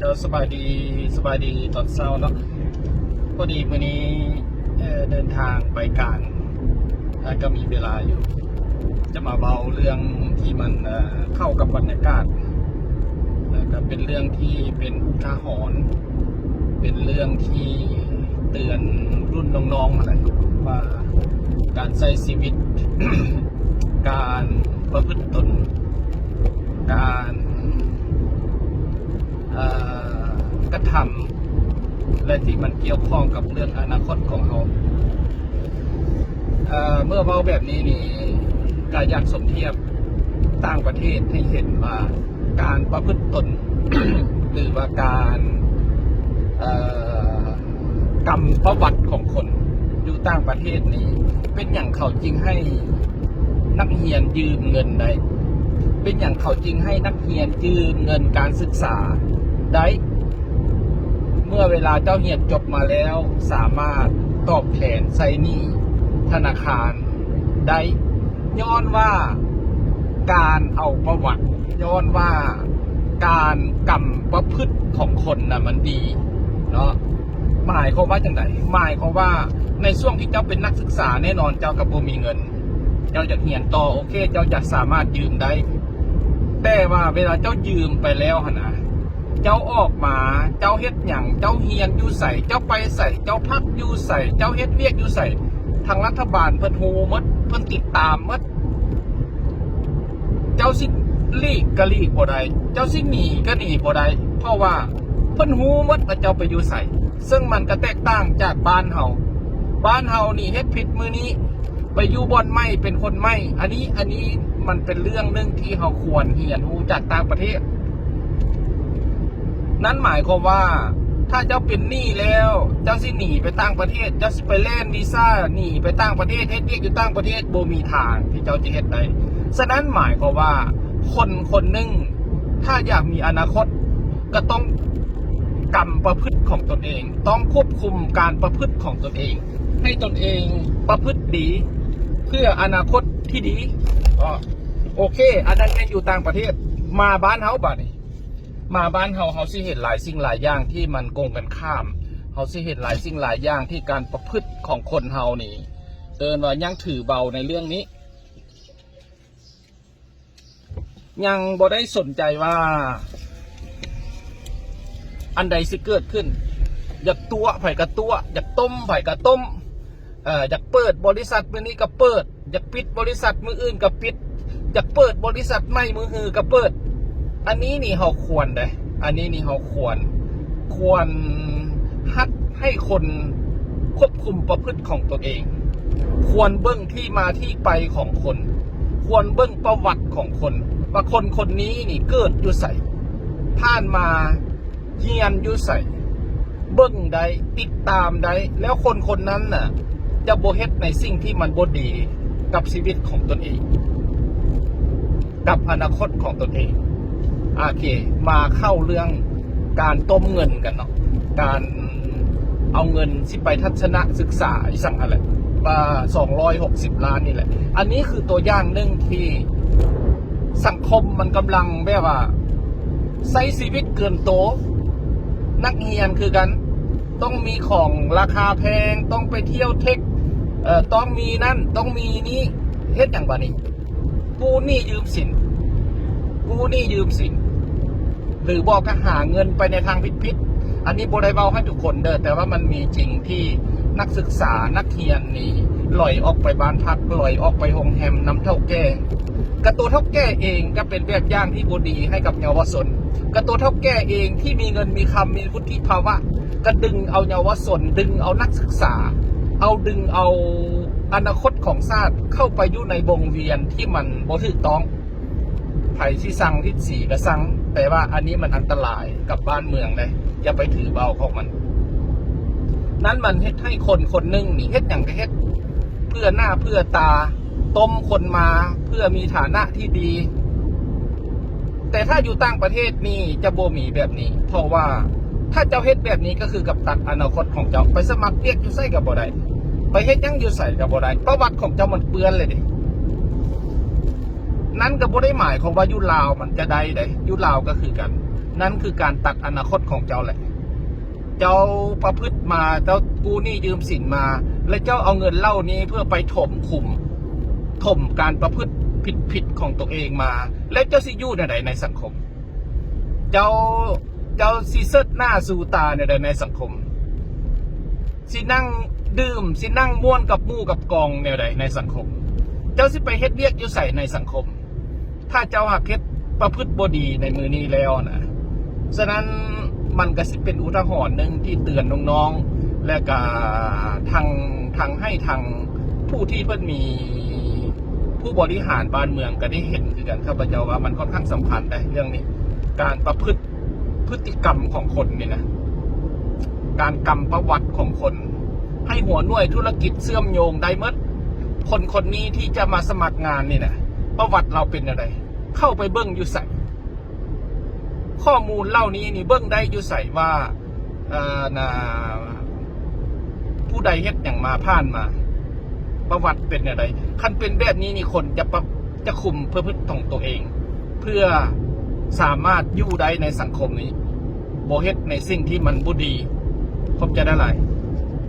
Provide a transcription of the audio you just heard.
จะสบายดีตอนเช้าเนาะพอดีมื้อนี้เดินทางไปการก็มีเวลาอยู่จะมาเบาเรื่องที่มันเข้ากับบรรยากาศก็เป็นเรื่องที่เป็นอุทาหรณ์เป็นเรื่องที่เตือนรุ่นน้องๆอะไรว่าการใช้ชีวิต การประพฤติตนการกระทำและที่มันเกี่ยวข้องกับเรื่องอนาคตของเขาเมื่อเบาแบบนี้นี่ก็อยากสมเทียบต่างประเทศให้เห็นว่าการประพฤติตน หรือว่าการกรรมประวัติของคนอยู่ต่างประเทศนี้เป็นอย่างเขาจริงให้นักเรียนยืมเงินได้เป็นอย่างเขาจริงให้นักเรียนยืมเงินการศึกษาได้เมื่อเวลาเจ้าเรียนจบมาแล้วสามารถตอบแทนใช้หนี้ธนาคารได้ย้อนว่าการเอาประวัติย้อนว่าการกรรมประพฤติของคนน่ะมันดีเนาะหมายความว่าจังไดหมายความว่าในช่วงที่เจ้าเป็นนักศึกษาแน่นอนเจ้ากับบ่มีเงินเจ้าจะเรียนต่อโอเคเจ้าจะสามารถยืมได้แต่ว่าเวลาเจ้ายืมไปแล้วหั่นนะเจ้าออกมาเจ้าเฮ็ดหยังเจ้าเรียนอยู่ใส่เจ้าไปใส่เจ้าพักอยู่ใส่เจ้าเฮ็ดเวียกอยู่ใส่ทางรัฐบาลเพิ่นฮู้หมดเพิ่นติดตามหมดเจ้าสิลีกก็ลีกบ่ได้เจ้าสิหนีก็หนีบ่ได้เพราะว่าเพิ่นฮู้หมดว่าเจ้าไปอยู่ใส่ซึ่งมันก็แตกต่างจากบ้านเฮานี่เฮ็ดผิดมื้อนี้ไปอยู่บ่อนไม่เป็นคนไม่อันนี้มันเป็นเรื่องนึงที่เฮาควรเรียนรู้จากต่างประเทศนั้นหมายความว่าถ้าเจ้าเป็นหนี้แล้วเจ้าสิหนีไปต่างประเทศเจ้าสิไปแล่นวีซ่าหนีไปต่างประเทศเฮ็ดเวียกอยู่ต่างประเทศบ่มีทางที่เจ้าจะเฮ็ดได้ฉะนั้นหมายความว่าคนหนึ่งถ้าอยากมีอนาคตก็ต้องกำประพฤติของตนเองต้องควบคุมการประพฤติของตนเองให้ตนเองประพฤติดีเพื่ออนาคตที่ดีโอเคอันนั้นแม่อยู่ต่างประเทศมาบ้านเฮาบัดนี้มาบ้านเฮาสิเห็นหลายสิ่งหลายอย่างที่มันโกงกันข้ามเฮาสิเห็นหลายสิ่งหลายอย่างที่การประพฤติของคนเฮานี่ว่ายังถือเบาในเรื่องนี้ยังบ่ได้สนใจว่าอันใดสิเกิดขึ้นอยากตัวไผกระตัวอยากต้มไผกระต้มอยากเปิดบริษัทมื้อนี้ก็เปิดอยากปิดบริษัทมื้ออื่นก็ปิดอยากเปิดบริษัทใหม่มื้อฮือก็เปิดอันนี้นี่เฮาควรเด้อันนี้นี่เฮาควรหัดให้คนควบคุมประพฤติของตนเองควรเบิ่งที่มาที่ไปของคนควรเบิ่งประวัติของคนว่าคนนี้นี่เกิดอยู่ไสผ่านมาเฮียนอยู่ไสเบิ่งได้ติดตามได้แล้วคนนั้นน่ะจะบ่เฮ็ดในสิ่งที่มันบ่ดีกับชีวิตของตนเองกับอนาคตของตนเองโอเคมาเข้าเรื่องการต้มเงินกันเนาะการเอาเงินสิไปทัศนศึกษาอีสังอะไรว่า260 ล้านนี่แหละอันนี้คือตัวอย่างหนึ่งที่สังคมมันกำลังแบบว่าใช้ชีวิตเกินโตนักเรียนคือกันต้องมีของราคาแพงต้องไปเที่ยวเทคต้องมีนั่นต้องมีนี้เฮ็ดอย่างบ่นี้กู้หนี้ยืมสินหรือบอกก็หาเงินไปในทางผิดอันนี้บ่ได้เว้าให้ทุกคนเด้อแต่ว่ามันมีจริงที่นักศึกษานักเรียนนี่ลอยออกไปบ้านพักลอยออกไปโรงแรมน้ำเท่าแก่กระตัวเท่าแก่เองก็เป็นแบบอย่างที่บ่ดีให้กับเยาวชนกระตัวเท่าแก่เองที่มีเงินมีคำมีวุฒิภาวะก็ดึงเอาเยาวชนดึงเอานักศึกษาดึงเอาอนาคตของชาติเข้าไปอยู่ในวงเวียนที่มันบ่ถูกต้องไผสิสั่งทิศสีก็สั่งแต่ว่าอันนี้มันอันตรายกับบ้านเมืองเลยอย่าไปถือเบาของมันนั้นมันเฮ็ดให้คนหนึ่งนี่เฮ็ดอย่างก็เฮ็ดเพื่อหน้าเพื่อตาต้มคนมาเพื่อมีฐานะที่ดีแต่ถ้าอยู่ต่างประเทศนี่จะบ่มีแบบนี้เพราะว่าถ้าเจ้าเฮ็ดแบบนี้ก็คือกับตัดอนาคตของเจ้าไปสมัครเรียกอยู่ไสก็บ่ได้ไปเฮ็ดยังอยู่ไสก็บ่ได้ประวัติของเจ้ามันเปื้อนเลยดินั้นก็บ่ได้หมายความว่าอยู่ลาวมันจะได้อยู่ลาวก็คือกัน นั่นคือการตัดอนาคตของเจ้าแหละ เจ้าประพฤติมาเจ้ากู้หนี้ยืมสินมา และเจ้าเอาเงินเหล่านี้เพื่อไปถมคุมถมการประพฤติผิดของตัวเองมา และเจ้าสิอยู่ในสังคม เจ้าสิเซิดหน้าสู่ตาในสังคมสินั่งดื่มสินั่งม่วนกับหมู่กับกองแนวใดในสังคม เจ้าสิไปเฮ็ดเวียกอยู่ใส่ในสังคม ถ้าเจ้าหักเฮ็ดประพฤติบ่ดีในมือนี้แล้วนะฉะนั้นมันก็สิเป็นอุทาหรณ์หนึ่งที่เตือนน้องๆและก็ทางให้ทางผู้ที่เพิ่นมีผู้บริหารบ้านเมืองก็ได้เห็นคือกันข้าพเจ้าว่ามันค่อนข้างสำคัญได้เรื่องนี้การประพฤติพฤติกรรมของคนนี่นะการกรรมประวัติของคนให้หัวหน่วยธุรกิจเชื่อมโยงได้หมดคนนี้ที่จะมาสมัครงานนี่นะประวัติเราเป็นอะไรเข้าไปเบิ้งอยู่ใส่ข้อมูลเหล่านี้นี่เบิ้งได้อยู่ใส่ว่าผู้ใดเฮ็ดอย่างมาผ่านมาประวัติเป็นอะไรคันเป็นแบบนี้นี่คนจะคุมเพื่อพฤติของตัวเอง เพื่อสามารถอยู่ได้ในสังคมนี้บ่เฮ็ดในสิ่งที่มันบ่ดีผมจะได้หลาย